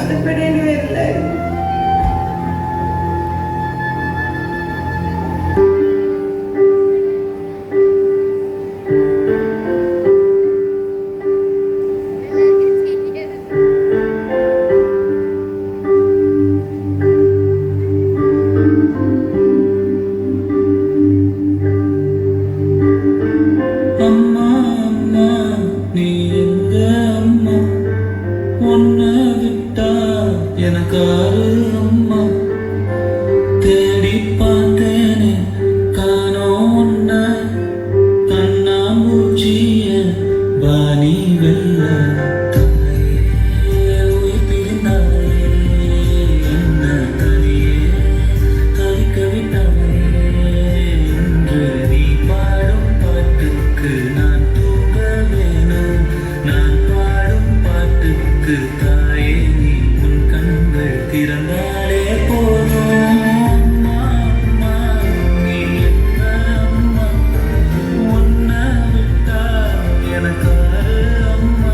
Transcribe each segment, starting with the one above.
കഷ്ടപ്പെടേണ്ടി വരില്ലായിരുന്നു. எனக்காரு அம்மா தேடி பார்த்தேனே காணோம் உன்ன கண்ணாமூச்சிய வாணி வெல்ல தாயே உயிர் பிரிந்தாயே என்ன தனியே கவிக்க விட்டாயே என்று நீ பாடும் பாட்டுக்கு நான் தூங்க வேணும் நான் பாடும் பாட்டுக்கு தாயே திறந்தாலே போதும் அம்மா அம்மா நீ என்ன அம்மா உன்னை விட்டா எனக்கு அம்மா.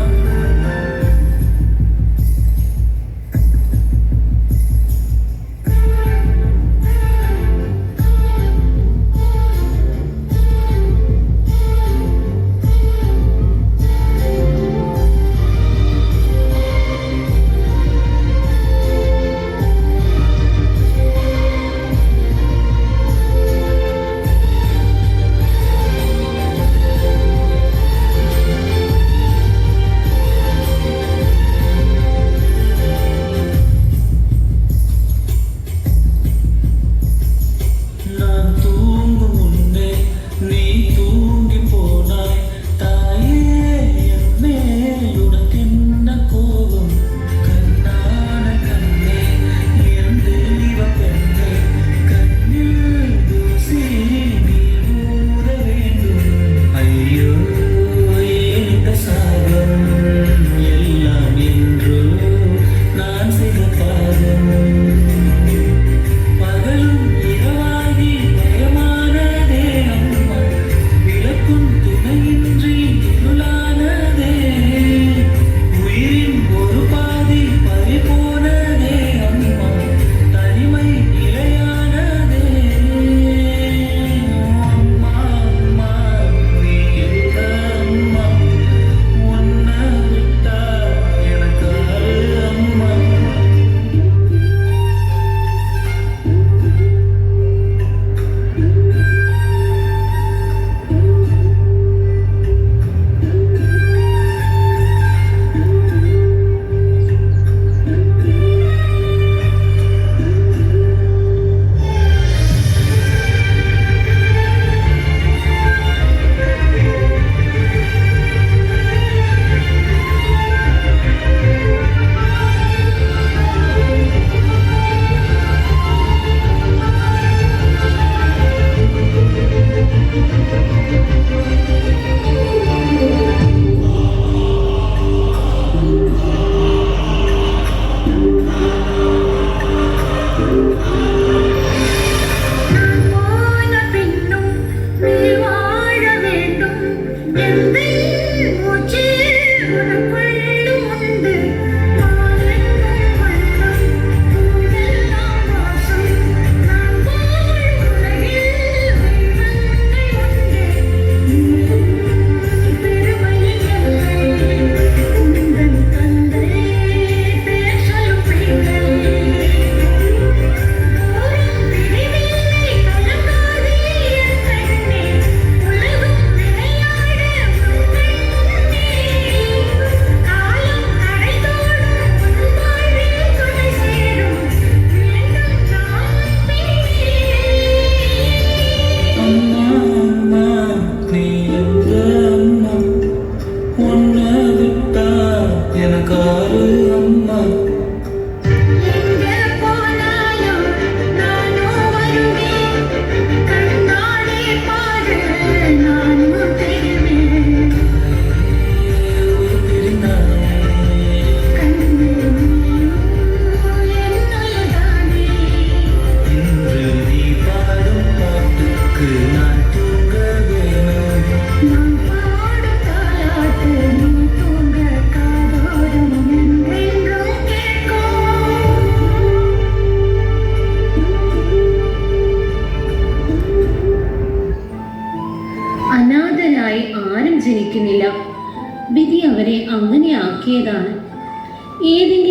நான் பாடும் தாலாட்டு நீ தூங்க காதோரம் என்றென்றும்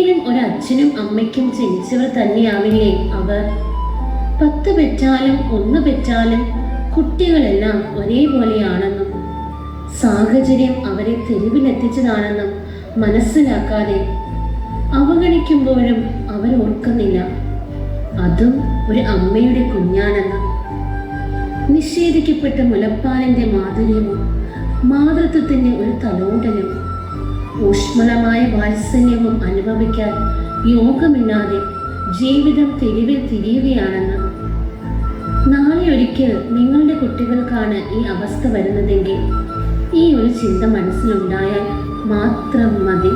ഏതെങ്കിലും ഒരു അച്ഛനും അമ്മയ്ക്കും ജനിച്ചവർ തന്നെയാവില്ലേ അവർ? 10 പെറ്റാലും 1 പെറ്റാലും കുട്ടികളെല്ലാം ഒരേപോലെയാണെന്നും സാഹചര്യം അവരെ തെരുവിലെത്തിച്ചതാണെന്നും മനസ്സിലാക്കാതെ അവഗണിക്കുമ്പോഴും അവർ ഓർക്കുന്നില്ല അതും ഒരു അമ്മയുടെ കുഞ്ഞാണെന്ന്. നിഷേധിക്കപ്പെട്ട മുലപ്പാലിന്റെ മാധുര്യവും മാതൃത്വത്തിന്റെ ഒരു തലോടലും ഊഷ്മളമായ വാത്സല്യവും അനുഭവിക്കാൻ യോഗമില്ലാതെ ജീവിതം തെരുവിൽ തിരിയുകയാണെന്ന്. നാളെ ഒരിക്കൽ നിങ്ങളുടെ കുട്ടികൾക്കാണ് ഈ അവസ്ഥ വരുന്നതെങ്കിൽ ഈ ഒരു ചിന്ത മനസ്സിലുണ്ടായാൽ മാത്രം മതി.